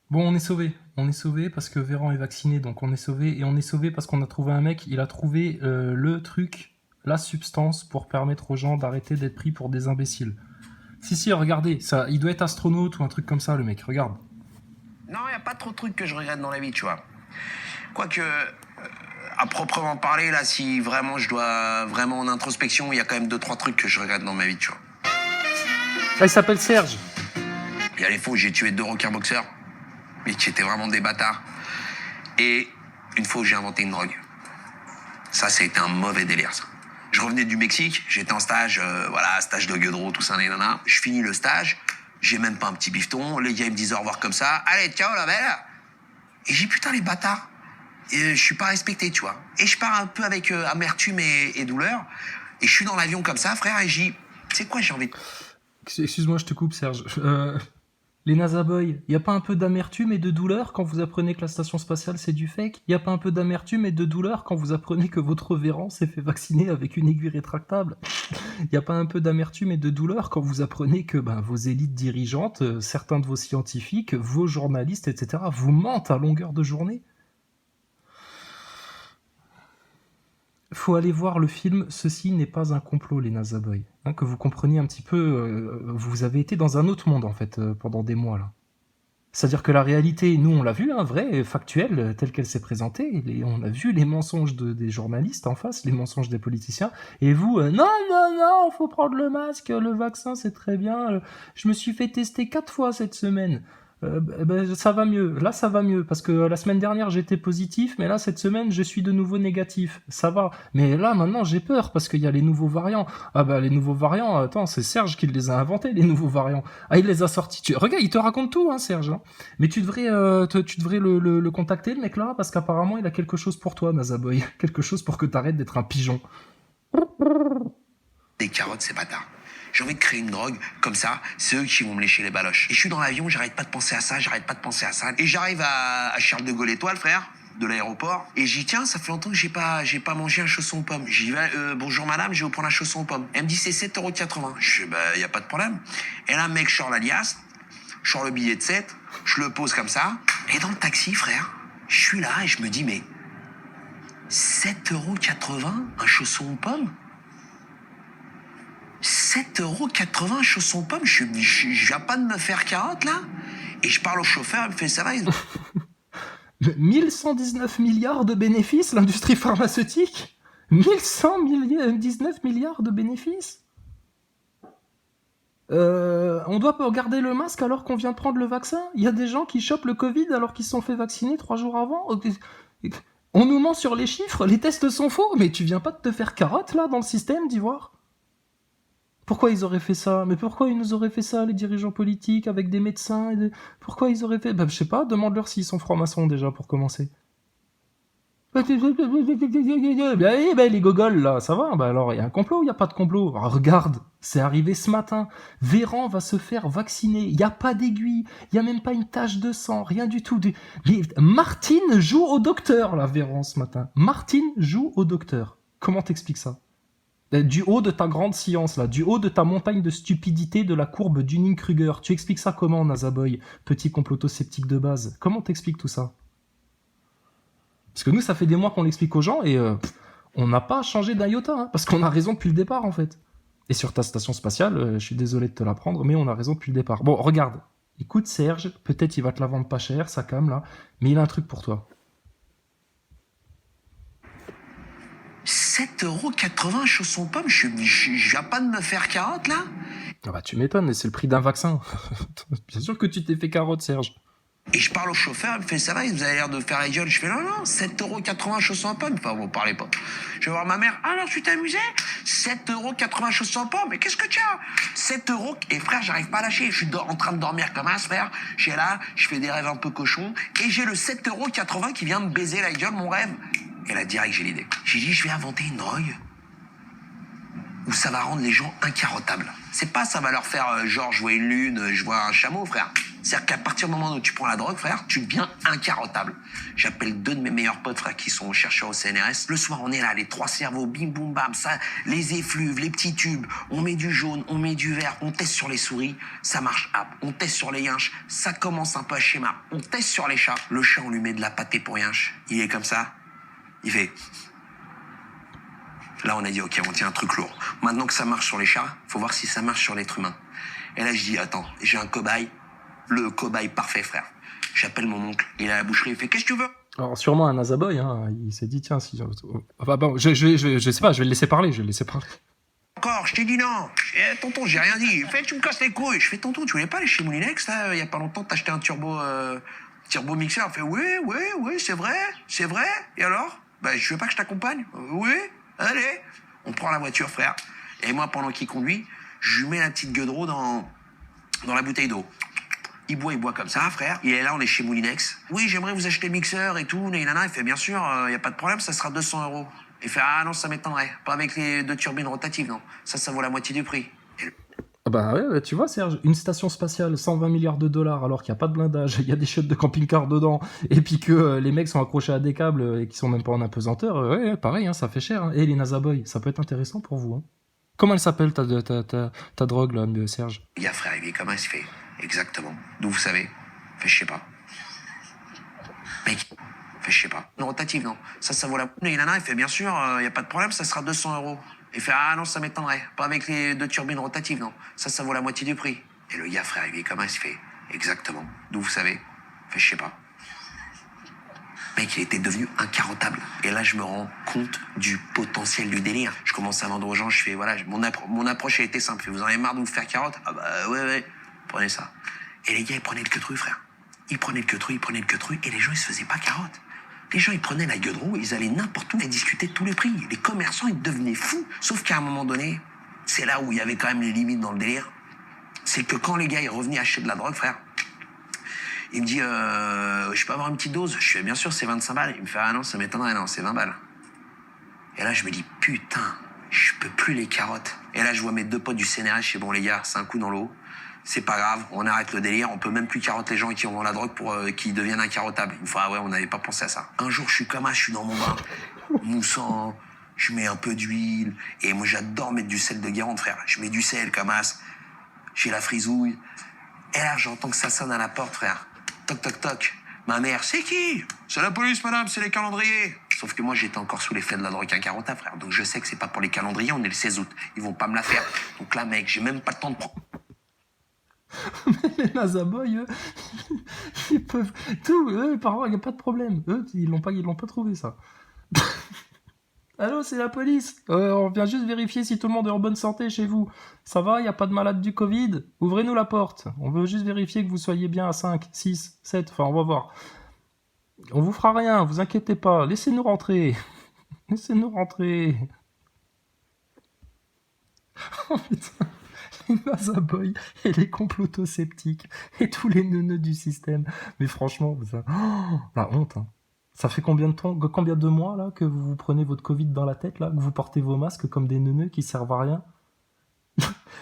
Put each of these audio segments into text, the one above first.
Bon, on est sauvé parce que Véran est vacciné, donc on est sauvé. Et on est sauvé parce qu'on a trouvé un mec, il a trouvé le truc, la substance pour permettre aux gens d'arrêter d'être pris pour des imbéciles. Si, si, regardez, ça, il doit être astronaute ou un truc comme ça, le mec, regarde. Non, il n'y a pas trop de trucs que je regrette dans la vie, tu vois. Quoique, à proprement parler, là, si vraiment je dois vraiment en introspection, il y a quand même 2-3 trucs que je regrette dans ma vie, tu vois. Ah, il s'appelle Serge. Il y a les fois où j'ai tué 2 requins boxeurs, mais qui étaient vraiment des bâtards. Et une fois où j'ai inventé une drogue. Ça a été un mauvais délire, ça. Je revenais du Mexique, j'étais en stage, stage de gueudreau, tout ça, nanana. Je finis le stage, j'ai même pas un petit bifton. Les gars, ils me disent au revoir comme ça. Allez, ciao, la belle. Et j'ai putain, les bâtards. Et je suis pas respecté, tu vois. Et je pars un peu avec amertume et douleur. Et je suis dans l'avion comme ça, frère, et j'ai dit, tu sais quoi, j'ai envie de... Excuse-moi, je te coupe, Serge. Les NASA Boys, y a pas un peu d'amertume et de douleur quand vous apprenez que la station spatiale c'est du fake? Y a pas un peu d'amertume et de douleur quand vous apprenez que votre Véran s'est fait vacciner avec une aiguille rétractable? Y a pas un peu d'amertume et de douleur quand vous apprenez que vos élites dirigeantes, certains de vos scientifiques, vos journalistes, etc., vous mentent à longueur de journée? Faut aller voir le film Ceci n'est pas un complot, les NASA Boys. Hein, que vous compreniez un petit peu, vous avez été dans un autre monde en fait pendant des mois là. C'est-à-dire que la réalité, nous on l'a vu, hein, vraie, factuelle, telle qu'elle s'est présentée, on a vu les mensonges des journalistes en face, les mensonges des politiciens, et vous, non, non, non, faut prendre le masque, le vaccin c'est très bien, je me suis fait tester 4 fois cette semaine. Ça va mieux. Là, ça va mieux parce que la semaine dernière j'étais positif, mais là cette semaine je suis de nouveau négatif. Ça va. Mais là maintenant j'ai peur parce qu'il y a les nouveaux variants. Ah bah les nouveaux variants. Attends, c'est Serge qui les a inventés les nouveaux variants. Ah il les a sortis. Regarde, il te raconte tout, hein, Serge. Hein. Mais tu devrais, tu devrais le contacter le mec là parce qu'apparemment il a quelque chose pour toi, Nazaboy. Quelque chose pour que t'arrêtes d'être un pigeon. Des carottes, ces bâtards. J'ai envie de créer une drogue, comme ça, c'est eux qui vont me lécher les baloches. Et je suis dans l'avion, j'arrête pas de penser à ça, j'arrête pas de penser à ça. Et j'arrive à Charles de Gaulle Étoile, frère, de l'aéroport. Et j'y tiens, ça fait longtemps que j'ai pas mangé un chausson aux pommes. J'y vais, bonjour madame, je vais vous prendre un chausson aux pommes. Elle me dit c'est 7,80 €. Je fais, y a pas de problème. Et là, mec, je sors la liasse, je sors le billet de 7, je le pose comme ça. Et dans le taxi, frère, je suis là et je me dis, mais 7,80 € un chausson aux pommes? 7,80 € chausson pomme, je viens pas de me faire carotte là. Et je parle au chauffeur, il me fait ça va. 1119 milliards de bénéfices, l'industrie pharmaceutique. 1119 milliards de bénéfices. On doit pas garder le masque alors qu'on vient de prendre le vaccin. Il y a des gens qui chopent le Covid alors qu'ils se sont fait vacciner 3 jours avant. On nous ment sur les chiffres, les tests sont faux, mais tu viens pas de te faire carotte là dans le système d'Ivoire? Pourquoi ils auraient fait ça? Mais pourquoi ils nous auraient fait ça, les dirigeants politiques, avec des médecins Pourquoi ils auraient fait... je sais pas, demande-leur s'ils sont francs-maçons déjà, pour commencer. Les gogoles, là, ça va? Alors, il y a un complot ou il n'y a pas de complot? Regarde, c'est arrivé ce matin. Véran va se faire vacciner. Il n'y a pas d'aiguille. Il n'y a même pas une tache de sang. Rien du tout. Martine joue au docteur, là, Véran, ce matin. Martine joue au docteur. Comment t'expliques ça? Du haut de ta grande science, là, du haut de ta montagne de stupidité de la courbe Dunning-Kruger, tu expliques ça comment, Nazaboy, petit comploto-sceptique de base? Comment t'expliques tout ça? Parce que nous, ça fait des mois qu'on l'explique aux gens et on n'a pas changé d'un iota, hein, parce qu'on a raison depuis le départ, en fait. Et sur ta station spatiale, je suis désolé de te l'apprendre, mais on a raison depuis le départ. Bon, regarde, écoute Serge, peut-être il va te la vendre pas cher, sa cam, là, mais il a un truc pour toi. 7,80 € chausson pomme, je viens pas de me faire carotte là. Ah bah tu m'étonnes, c'est le prix d'un vaccin. Bien sûr que tu t'es fait carotte, Serge. Et je parle au chauffeur, il me fait ça va, vous avez l'air de faire la gueule. Je fais non, 7,80 € chausson pomme. Enfin, vous parlez pas. Je vais voir ma mère. Ah non, tu t'es amusé? 7,80 € chausson pomme. Mais qu'est-ce que tu as? 7 €. Et frère, j'arrive pas à lâcher. Je suis en train de dormir comme un frère. J'ai là, je fais des rêves un peu cochons. Et j'ai le 7,80 € qui vient de baiser la gueule, mon rêve. Et là, direct, j'ai l'idée. J'ai dit, je vais inventer une drogue. où ça va rendre les gens incarottables. C'est pas ça va leur faire genre je vois une lune, je vois un chameau, frère. C'est-à-dire qu'à partir du moment où tu prends la drogue, frère, tu deviens incarottable. J'appelle 2 de mes meilleurs potes, frère, qui sont chercheurs au CNRS. Le soir, on est là, les 3 cerveaux, bim, boum, bam, ça, les effluves, les petits tubes. On met du jaune, on met du vert, on teste sur les souris, ça marche. Hop, on teste sur les yinches, ça commence un peu à schéma. On teste sur les chats. Le chat, on lui met de la pâtée pour yinche. Il est comme ça. Il fait... Là, on a dit, ok, on tient un truc lourd. Maintenant que ça marche sur les chats, faut voir si ça marche sur l'être humain. Et là, je dis, attends, j'ai un cobaye. Le cobaye parfait, frère. J'appelle mon oncle. Il est à la boucherie. Il fait, qu'est-ce que tu veux? Alors, sûrement un Nazaboy, hein. Il s'est dit, tiens, si. Enfin, bon, je sais pas, je vais le laisser parler, Encore, je t'ai dit non. Tonton, j'ai rien dit. Il fait, tu me casses les couilles. Je fais, tonton, tu voulais pas aller chez Moulinex, là, il y a pas longtemps, t'as acheté un turbo mixeur. Il fait, oui, c'est vrai. Et alors? Bah, je veux pas que je t'accompagne. Oui, allez. On prend la voiture, frère. Et moi, pendant qu'il conduit, je lui mets la petite gueudreau dans la bouteille d'eau. Il boit comme ça, frère. Il est là, on est chez Moulinex. Oui, j'aimerais vous acheter le mixeur et tout. Et nana, il fait, bien sûr, y a pas de problème, ça sera 200 €. Il fait, ah non, ça m'étonnerait. Pas avec les 2 turbines rotatives, non. Ça vaut la moitié du prix. Ah bah ouais, tu vois, Serge, une station spatiale, 120 milliards de dollars, alors qu'il n'y a pas de blindage, il y a des chiottes de camping-car dedans, et puis que les mecs sont accrochés à des câbles et qui sont même pas en apesanteur, ouais, pareil, hein, ça fait cher. Hein. Et les Nazaboy, ça peut être intéressant pour vous. Hein. Comment elle s'appelle ta drogue, là, Serge? Il y a frère, il comment il se fait? Exactement. D'où vous savez? Fait, je sais pas. Mec, fait, je sais pas. Une rotative, non. Ça vaut la... Et nana, il fait, bien sûr, y a pas de problème, ça sera 200 €. Il fait, ah non, ça m'étonnerait. Pas avec les 2 turbines rotatives, non. Ça vaut la moitié du prix. Et le gars, frère, il comment il se fait? Exactement. D'où vous savez? Fait, je sais pas. Mec, il était devenu incarottable. Et là, je me rends compte du potentiel du délire. Je commence à vendre aux gens, je fais, voilà, mon approche, elle était simple. Vous en avez marre de vous faire carotte? Ah bah, ouais, prenez ça. Et les gars, ils prenaient le queutru, frère. Ils prenaient le queutru, et les gens, ils se faisaient pas carotte. Les gens, ils prenaient la gueudreau, ils allaient n'importe où et discutaient de tous les prix. Les commerçants, ils devenaient fous. Sauf qu'à un moment donné, c'est là où il y avait quand même les limites dans le délire. C'est que quand les gars, ils revenaient acheter de la drogue, frère, il me dit, je peux avoir une petite dose? Je fais, bien sûr, c'est 25 balles. Il me fait, ah non, ça m'étonnerait, non, c'est 20 balles. Et là, je me dis, putain, je peux plus les carottes. Et là, je vois mes 2 potes du CNRS, je fais, bon, les gars, c'est un coup dans l'eau. C'est pas grave, on arrête le délire, on peut même plus carotter les gens qui ont la drogue pour qu'ils deviennent incarottables. Une fois, ah ouais, on n'avait pas pensé à ça. Un jour, je suis comme ça, je suis dans mon bain, moussant, je mets un peu d'huile, et moi, j'adore mettre du sel de Guérande, frère. Je mets du sel comme ça, j'ai la frisouille. Et là, j'entends que ça sonne à la porte, frère. Toc, toc, toc. Ma mère, c'est qui? C'est la police, madame, c'est les calendriers. Sauf que moi, j'étais encore sous l'effet de la drogue incarottable, frère. Donc, je sais que c'est pas pour les calendriers, on est le 16 août. Ils vont pas me la faire. Donc là, mec, j'ai même pas le temps de prendre. Mais les Nazaboy, eux, ils peuvent tout, eux, par contre, il n'y a pas de problème. Eux, ils l'ont pas trouvé, ça. Allô, c'est la police. On vient juste vérifier si tout le monde est en bonne santé chez vous. Ça va, il n'y a pas de malade du Covid? Ouvrez-nous la porte. On veut juste vérifier que vous soyez bien à 5, 6, 7, enfin, on va voir. On vous fera rien, vous inquiétez pas. Laissez-nous rentrer. Laissez-nous rentrer. Oh putain. Les Nazaboy et les comploto-sceptiques et tous les neuneux du système. Mais franchement, ça... oh, la honte. Hein. Ça fait combien de mois là que vous prenez votre Covid dans la tête là, que vous portez vos masques comme des neuneux qui servent à rien?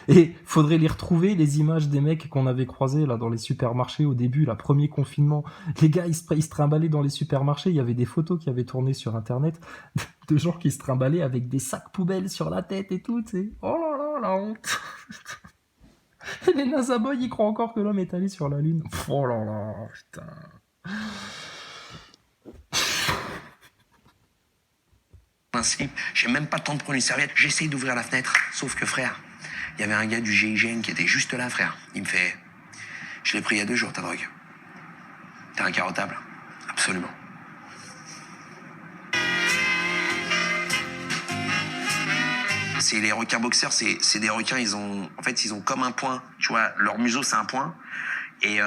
Et faudrait les retrouver, les images des mecs qu'on avait croisés là dans les supermarchés au début, là, premier confinement. Les gars, ils se trimballaient dans les supermarchés. Il y avait des photos qui avaient tourné sur Internet de gens qui se trimballaient avec des sacs poubelles sur la tête et tout, tu sais. Oh là là, la honte. Et les Nazaboy, ils croient encore que l'homme est allé sur la Lune. Oh là là, putain. Principe, j'ai même pas le temps de prendre une serviette. J'essaye d'ouvrir la fenêtre. Sauf que, frère, il y avait un gars du GIGN qui était juste là, frère. Il me fait, je l'ai pris il y a 2 jours, ta drogue. T'es incarottable? Absolument. C'est les requins boxeurs, c'est des requins, ils ont comme un point, tu vois, leur museau c'est un point. Et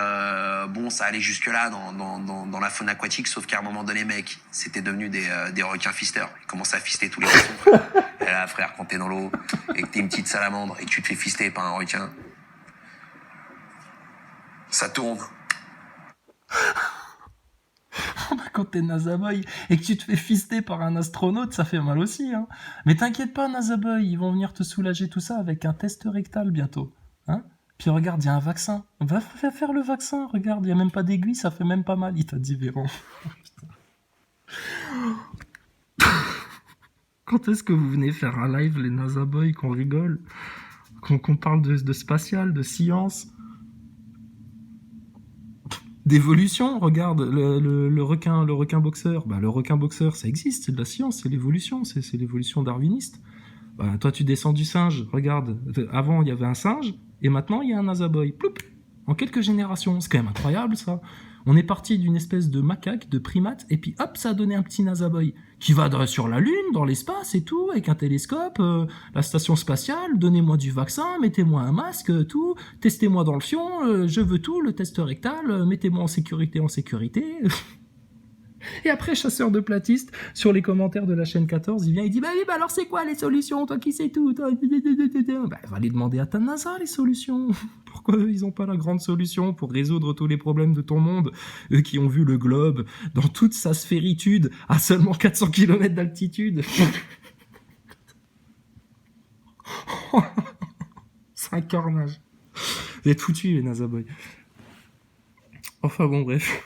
bon, ça allait jusque-là dans la faune aquatique, sauf qu'à un moment donné, mec, c'était devenu des requins fisteurs. Ils commençaient à fister tous les poissons. Et là, frère, quand t'es dans l'eau et que t'es une petite salamandre et que tu te fais fister par un requin, ça tourne. On a Quand t'es Nazaboy et que tu te fais fister par un astronaute, ça fait mal aussi, hein. Mais t'inquiète pas, Nazaboy, ils vont venir te soulager tout ça avec un test rectal bientôt, hein. Puis regarde, il y a un vaccin. Va faire le vaccin, regarde, il y a même pas d'aiguille, ça fait même pas mal, il t'a dit Véran. Quand est-ce que vous venez faire un live, les Nazaboy, qu'on rigole, qu'on parle de spatial, de science, d'évolution? Regarde, le requin boxeur. Bah, le requin boxeur, ça existe, c'est de la science, c'est l'évolution, c'est l'évolution darwiniste. Bah, toi, tu descends du singe. Regarde, avant, il y avait un singe, et maintenant, il y a un Nazaboy. Ploup! En quelques générations. C'est quand même incroyable, ça. On est parti d'une espèce de macaque, de primate, et puis hop, ça a donné un petit Nazaboy qui va sur la Lune, dans l'espace et tout, avec un télescope, la station spatiale, donnez-moi du vaccin, mettez-moi un masque, tout, testez-moi dans le fion, je veux tout, le test rectal, mettez-moi en sécurité, en sécurité. Et après, chasseur de platistes, sur les commentaires de la chaîne 14, il vient, il dit, bah oui, bah alors c'est quoi les solutions, toi qui sais tout, toi, bah, va les demander à ta NASA, les solutions. Pourquoi eux, ils ont pas la grande solution pour résoudre tous les problèmes de ton monde? Eux qui ont vu le globe dans toute sa sphéritude à seulement 400 km d'altitude. C'est un carnage. Vous êtes foutus, les NASA boys. Enfin bon, bref.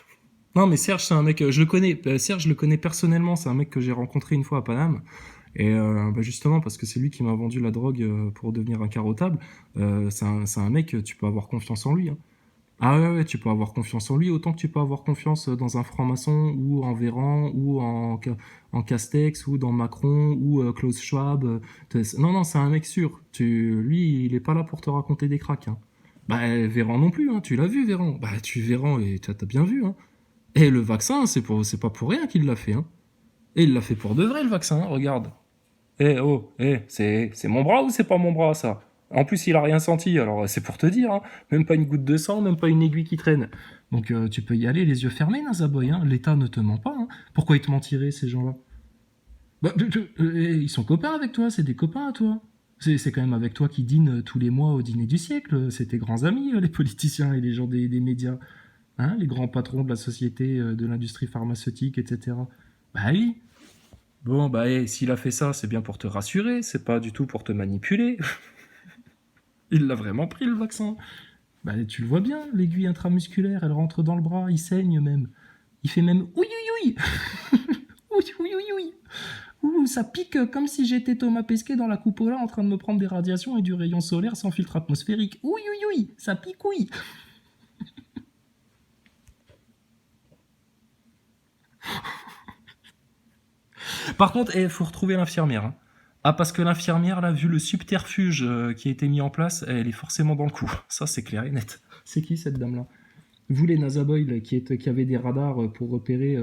Non, mais Serge, c'est un mec, je le connais. Serge, je le connais personnellement. C'est un mec que j'ai rencontré une fois à Paname. Et bah justement, parce que c'est lui qui m'a vendu la drogue pour devenir incarotable. C'est un mec, tu peux avoir confiance en lui. Hein. Ah ouais, tu peux avoir confiance en lui autant que tu peux avoir confiance dans un franc-maçon ou en Véran ou en Castex ou dans Macron ou Klaus Schwab. Non, c'est un mec sûr. Lui, il est pas là pour te raconter des cracks. Hein. Bah, Véran non plus. Hein. Tu l'as vu, Véran. Bah, Véran, et t'as bien vu. Hein. Et le vaccin, c'est pas pour rien qu'il l'a fait. Hein. Et il l'a fait pour de vrai, le vaccin. Hein. Regarde. C'est mon bras ou c'est pas mon bras, ça? En plus, il a rien senti, alors c'est pour te dire, hein. Même pas une goutte de sang, même pas une aiguille qui traîne. Donc tu peux y aller les yeux fermés, Nazaboy, hein. L'État ne te ment pas. Hein. Pourquoi ils te mentiraient, ces gens-là? Bah, ils sont copains avec toi, c'est des copains à toi. C'est quand même avec toi qu'ils dînent tous les mois au dîner du siècle. C'est tes grands amis, les politiciens et les gens des médias. Hein, les grands patrons de la société, de l'industrie pharmaceutique, etc. Bah oui. Bon, bah, s'il a fait ça, c'est bien pour te rassurer, c'est pas du tout pour te manipuler. Il l'a vraiment pris, le vaccin. Bah, tu le vois bien, l'aiguille intramusculaire, elle rentre dans le bras, il saigne même. Il fait même ouïe ouïe ouïe ouïe ouïe ouïe. Ouh, ça pique comme si j'étais Thomas Pesquet dans la coupola en train de me prendre des radiations et du rayon solaire sans filtre atmosphérique. Ouïe ouïe ouïe, ça pique ouïe. Par contre, il faut retrouver l'infirmière. Hein. Ah, parce que l'infirmière, là, vu le subterfuge qui a été mis en place, elle est forcément dans le coup. Ça, c'est clair et net. C'est qui, cette dame-là? Vous, les NASA Boys, qui avez des radars pour repérer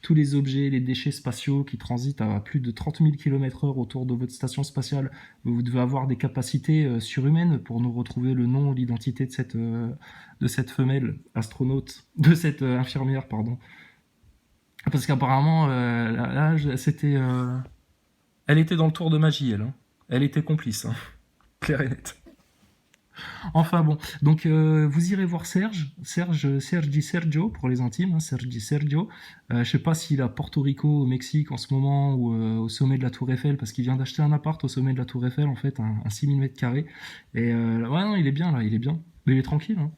tous les objets, les déchets spatiaux qui transitent à plus de 30 000 km/h autour de votre station spatiale, vous devez avoir des capacités surhumaines pour nous retrouver le nom, l'identité de cette femelle astronaute, de cette infirmière, pardon. Parce qu'apparemment, là, c'était... Elle était dans le tour de magie, elle. Hein. Elle était complice. Hein. Claire et nette. Enfin bon, donc vous irez voir Serge dit Sergio pour les intimes, hein, Serge dit Sergio. Je sais pas s'il est à Porto Rico, au Mexique en ce moment, ou au sommet de la Tour Eiffel, parce qu'il vient d'acheter un appart au sommet de la Tour Eiffel, en fait, un 6000 m². Et ouais, non, il est bien là, il est bien. Mais il est tranquille. Hein.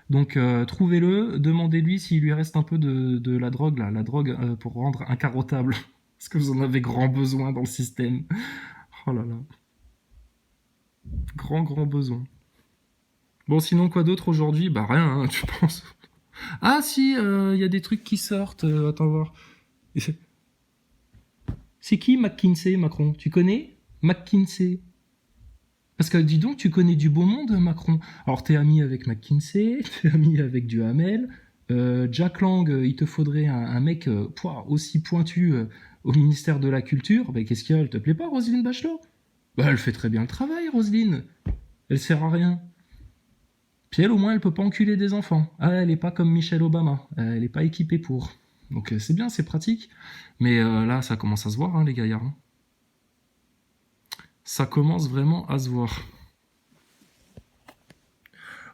Donc trouvez-le, demandez-lui s'il lui reste un peu de la drogue, là, la drogue pour rendre incarotable. Parce que vous en avez grand besoin dans le système. Oh là là. Grand besoin. Bon, sinon, quoi d'autre aujourd'hui? Bah rien, hein, tu penses. Ah si, y a des trucs qui sortent. Attends voir. C'est qui McKinsey, Macron? Tu connais McKinsey? Parce que dis donc, tu connais du beau monde, Macron. Alors t'es ami avec McKinsey, t'es ami avec Duhamel. Jack Lang, il te faudrait un mec aussi pointu au ministère de la Culture. Bah, qu'est-ce qu'il y a? Elle te plaît pas, Roselyne Bachelot? Bah, elle fait très bien le travail, Roselyne. Elle sert à rien. Puis elle, au moins, elle peut pas enculer des enfants. Ah, elle est pas comme Michelle Obama. Elle est pas équipée pour. Donc c'est bien, c'est pratique. Mais là, ça commence à se voir, hein, les gaillards. Hein. Ça commence vraiment à se voir.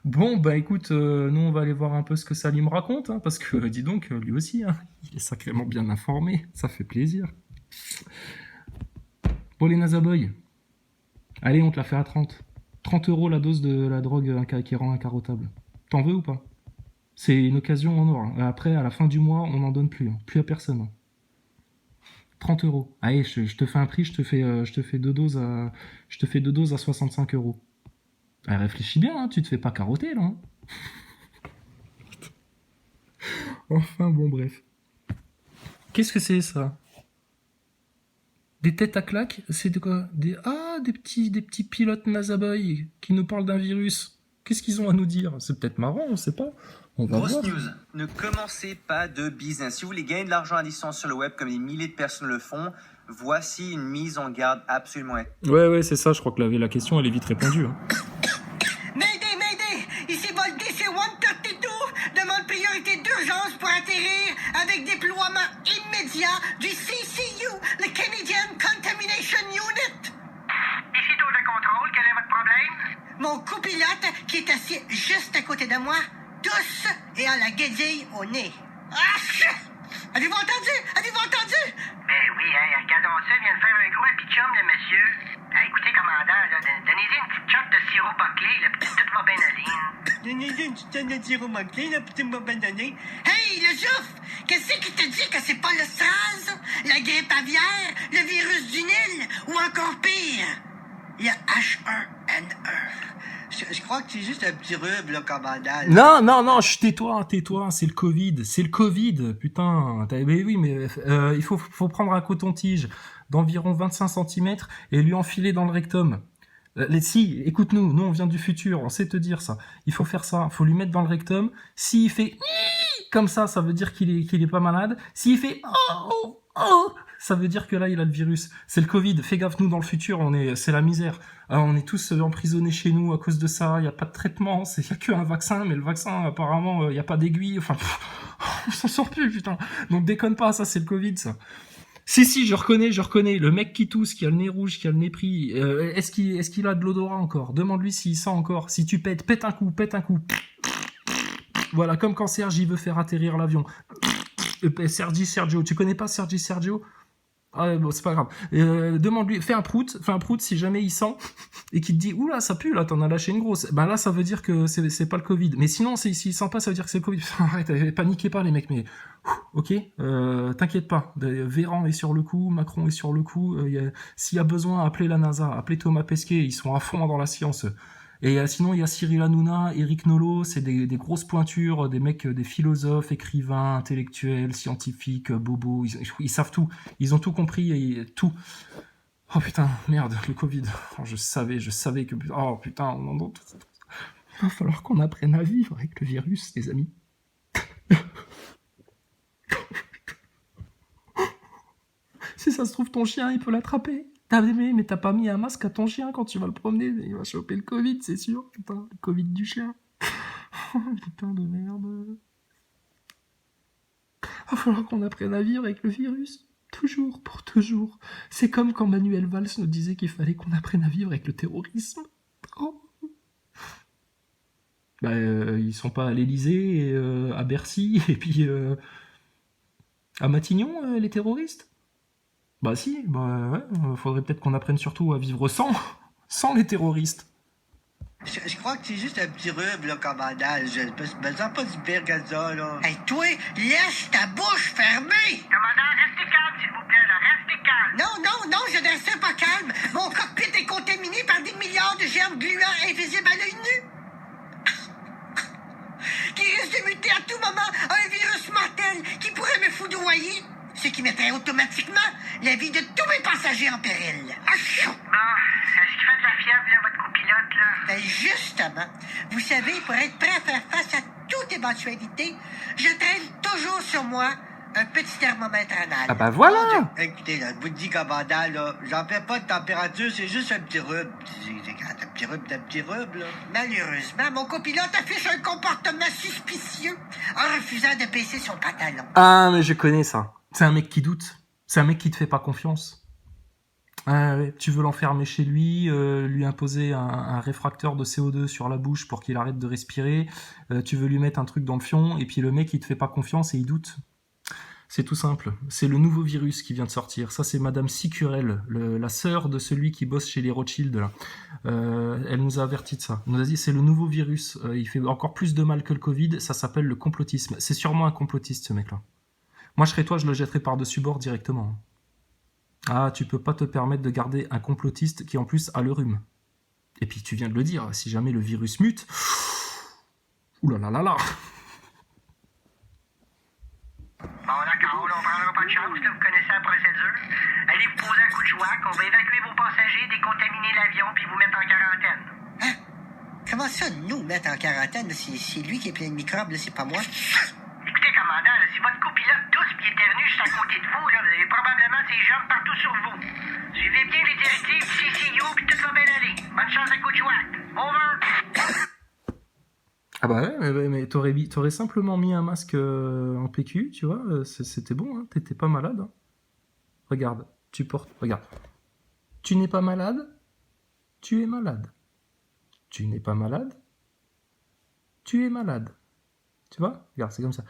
Bon, bah écoute, nous on va aller voir un peu ce que Salim raconte, hein, parce que dis donc, lui aussi, hein, il est sacrément bien informé, ça fait plaisir. Bon les Nazaboy, allez on te la fait à 30. 30 € la dose de la drogue qui rend incarotable. T'en veux ou pas? C'est une occasion en or. Hein. Après, à la fin du mois, on n'en donne plus. Hein. Plus à personne. Hein. 30 euros. Allez, je te fais un prix, je te fais deux doses à 65 euros. Ah, réfléchis bien, hein, tu te fais pas carotter là. Hein. Enfin, bon, bref. Qu'est-ce que c'est ça? Des têtes à claques? C'est de quoi? Des petits pilotes Nazaboy qui nous parlent d'un virus. Qu'est-ce qu'ils ont à nous dire? C'est peut-être marrant, on sait pas. On va Grosse voir. news, ne commencez pas de business. Si vous voulez gagner de l'argent à distance sur le web comme des milliers de personnes le font, voici une mise en garde absolument. Ouais, c'est ça, je crois que la question elle est vite répondue. Hein. Mayday, Mayday! Ici Vol DC-132! Demande priorité d'urgence pour atterrir avec déploiement immédiat du CCU, le Canadian Contamination Unit! Ici tour de contrôle, quel est votre problème? Mon copilote, qui est assis juste à côté de moi, tousse et a la guédille au nez. Ah! Avez-vous entendu? Avez-vous entendu? Ben oui, hein, regardons ça, vient de faire un gros pitchum, le monsieur. Écoutez, commandant, là, donnez-y une petite shot de sirop bâclé, là, puis tout va bien aller. Donnez-lui une petite tonne de sirop moqué, là, puis tu m'as bien donné. Hey, le Zouf! Qu'est-ce qui te dit que c'est pas le SRAS, la grippe aviaire, le virus du Nil, ou encore pire, le H1N1? Je crois que c'est juste un petit rhume, là, commandant. Non, tais-toi, c'est le Covid, putain. Mais oui, mais il faut prendre un coton-tige d'environ 25 cm et lui enfiler dans le rectum. Si, écoute-nous, nous on vient du futur, on sait te dire ça. Il faut faire ça, il faut lui mettre dans le rectum. S'il fait comme ça veut dire qu'il est pas malade. S'il fait ça veut dire que là il a le virus. C'est le Covid. Fais gaffe, nous dans le futur, c'est la misère. On est tous emprisonnés chez nous à cause de ça. Il y a pas de traitement, il y a qu'un vaccin, mais le vaccin apparemment il y a pas d'aiguille. Enfin, on s'en sort plus, putain. Donc déconne pas, ça c'est le Covid, ça. Si, je reconnais, le mec qui tousse, qui a le nez rouge, qui a le nez pris, est-ce qu'il a de l'odorat encore? Demande-lui s'il sent encore. Si tu pète un coup. Voilà, comme quand Sergi veut faire atterrir l'avion. Sergio, tu connais pas Sergio? Ah bon, c'est pas grave. Demande-lui, fais un prout si jamais il sent et qu'il te dit oula ça pue là, t'en as lâché une grosse. Ben là ça veut dire que c'est pas le Covid. Mais sinon s'il sent pas ça veut dire que c'est le Covid. Arrête, paniquez pas les mecs, mais ok, t'inquiète pas. Véran est sur le coup, Macron est sur le coup. S'il y a besoin, appelez la NASA, appelez Thomas Pesquet, ils sont à fond dans la science. Et sinon, il y a Cyril Hanouna, Éric Nolot, c'est des grosses pointures, des mecs, des philosophes, écrivains, intellectuels, scientifiques, bobos, ils savent tout. Ils ont tout compris, et tout. Oh putain, merde, le Covid. Oh, je savais que... Oh putain, il va falloir qu'on apprenne à vivre avec le virus, les amis. Si ça se trouve, ton chien, il peut l'attraper. Mais t'as pas mis un masque à ton chien quand tu vas le promener, il va choper le Covid, c'est sûr, putain, le Covid du chien. Putain de merde. Va falloir qu'on apprenne à vivre avec le virus. Toujours, pour toujours. C'est comme quand Manuel Valls nous disait qu'il fallait qu'on apprenne à vivre avec le terrorisme. Oh. Bah, ils sont pas à l'Élysée, à Bercy, et puis à Matignon, les terroristes. Bah si, ouais, faudrait peut-être qu'on apprenne surtout à vivre sans les terroristes. Je crois que c'est juste un petit rhume, là, commandant. Je me sens pas si pire que ça, là. Hey, toi, laisse ta bouche fermée! Commandant, restez calme, s'il vous plaît, là, restez calme. Non, je ne reste pas calme. Mon cockpit est contaminé par des milliards de germes gluants invisibles à l'œil nu. Qui risque de muter à tout moment à un virus mortel qui pourrait me foudroyer. Ce qui mettrait automatiquement la vie de tous mes passagers en péril. Bon, est-ce qu'il fait de la fièvre, là, votre copilote, là? Ben justement, vous savez, pour être prêt à faire face à toute éventualité, je traîne toujours sur moi un petit thermomètre anal. Ah bah voilà! Écoutez, là, je vous dis, commandant, là, j'en fais pas de température, c'est juste un petit rhume. C'est un petit rhume, là. Malheureusement, mon copilote affiche un comportement suspicieux en refusant de baisser son pantalon. Ah, mais je connais ça. C'est un mec qui doute. C'est un mec qui te fait pas confiance. Ah ouais, tu veux l'enfermer chez lui, lui imposer un réfracteur de CO2 sur la bouche pour qu'il arrête de respirer, tu veux lui mettre un truc dans le fion, et puis le mec il te fait pas confiance et il doute. C'est tout simple. C'est le nouveau virus qui vient de sortir. Ça, c'est Madame Sicurel, la sœur de celui qui bosse chez les Rothschild. Là. Elle nous a averti de ça. Elle nous a dit c'est le nouveau virus. Il fait encore plus de mal que le Covid. Ça s'appelle le complotisme. C'est sûrement un complotiste, ce mec-là. Moi, je serais toi, je le jetterais par-dessus bord directement. Ah, tu peux pas te permettre de garder un complotiste qui, en plus, a le rhume. Et puis, tu viens de le dire, si jamais le virus mute... Ouh là là là là. Bon, d'accord, là, on prendra pas de chance, là, vous connaissez la procédure. Allez vous poser un coup de jouac, on va évacuer vos passagers, décontaminer l'avion, puis vous mettre en quarantaine. Hein? Comment ça, nous mettre en quarantaine? C'est lui qui est plein de microbes, là, c'est pas moi. Écoutez, commandant, là, si votre copilote tousse puis éternue juste à côté de vous, là, vous avez probablement ses jambes partout sur vous. Suivez bien les directives du CCU, puis tout va bien aller. Bonne chance à coup de jouac. Over! Ah bah ouais, mais t'aurais simplement mis un masque en PQ, tu vois, c'était bon, hein, t'étais pas malade. Hein. Regarde, regarde. Tu n'es pas malade, tu es malade. Tu n'es pas malade, tu es malade. Tu vois? Regarde, c'est comme ça.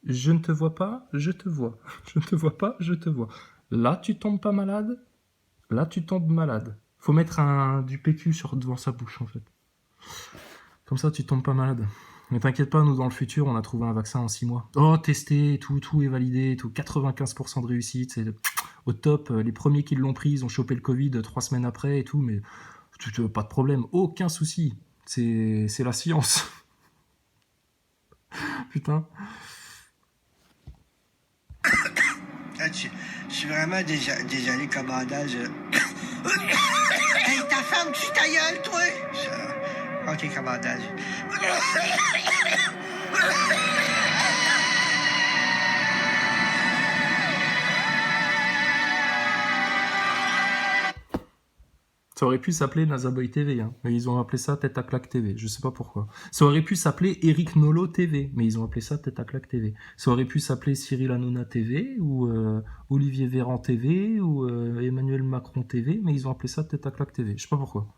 Je ne te vois pas, je te vois. Je ne te vois pas, je te vois. Là, tu tombes pas malade, là, tu tombes malade. Faut mettre du PQ devant sa bouche, en fait. Comme ça, tu tombes pas malade. Mais t'inquiète pas, nous, dans le futur, on a trouvé un vaccin en 6 mois. Oh, testé, tout est validé, tout, 95% de réussite, c'est au top. Les premiers qui l'ont pris, ils ont chopé le Covid 3 semaines après et tout, mais pas de problème, aucun souci. C'est la science. Putain. Ah, je suis vraiment désolé, commandant, Hey, ta femme, tu ta gueule, toi! Ok, commandant. Ça aurait pu s'appeler Nazaboy TV, hein, mais ils ont appelé ça Tête à Claque TV, je sais pas pourquoi. Ça aurait pu s'appeler Eric Nolo TV, mais ils ont appelé ça Tête à Claque TV. Ça aurait pu s'appeler Cyril Hanouna TV, ou Olivier Véran TV, ou Emmanuel Macron TV, mais ils ont appelé ça Tête à Claque TV, je sais pas pourquoi.